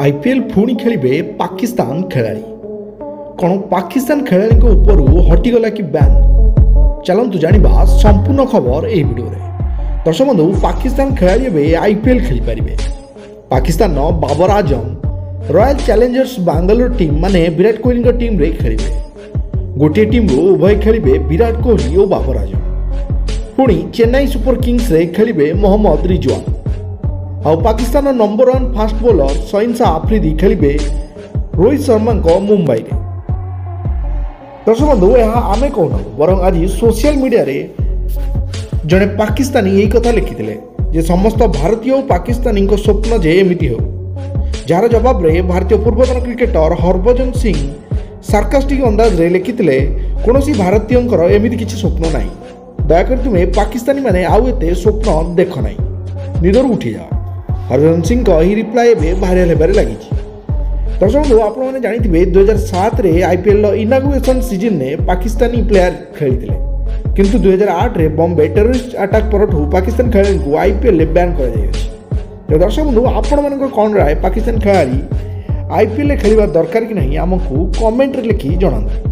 IPL पुणी खेलिबे पाकिस्तान खेलाड़ी कौन पाकिस्तान खेलाड़ी ऊपर हटिगला कि बैन चलतु जाना संपूर्ण खबर यह भिडियो दर्शक बंधु पाकिस्तान खेलाड़ी आईपीएल खेली पारे। Pakistan Babar Azam royal Challengers Bangalore team माने विराट कोहली टीम रे खेलिबे। गोटे टीम उभय खेलिबे विराट कोहली और बाबर आजम। पुणी चेन्नई सुपर किंग्स रे खेलिबे Mohammad Rizwan. Pakistan number 1 fast bowler Shaheen Shah Afridi खेलिबे रोहित शर्मा मुंबई रे। दर्शक बंधु यह आम कहून बर आज सोशल मीडिया रे जड़े पाकिस्तानी यही कथा लिखिते जे समस्त भारतीय और पाकिस्तानी स्वप्न जे एमती हो। जार जवाब रे भारतीय पूर्वतन क्रिकेटर हरभजन सिंह सार्कास्टिक अंदाज रे लिखिते कौन भारतीय एमती किसी स्वप्न ना, दयाकोरी तुम्हें पाकिस्तानी माने आउ एते स्वप्न देख ना, निदर उठी जाओ। हरभजन सिंह यही रिप्लाय भाइराल होबार लगी। दर्शक बंधु आपने जानिथिबे 2007 रे आईपीएल इनागुरेशन सीजन ने पाकिस्तानी प्लेयर खेली, किंतु 2008 रे बॉम्बे टेररिस्ट अटैक परठू पाकिस्तान खेलाड़ी को आईपीएल बैन कर दिया। दर्शक बंधु आपण मान कौन राय पाकिस्तान खेलाड़ी आईपीएल खेलवा दरकार कि नहीं आमको कमेंट रे लिखि जणाନ୍ତୁ।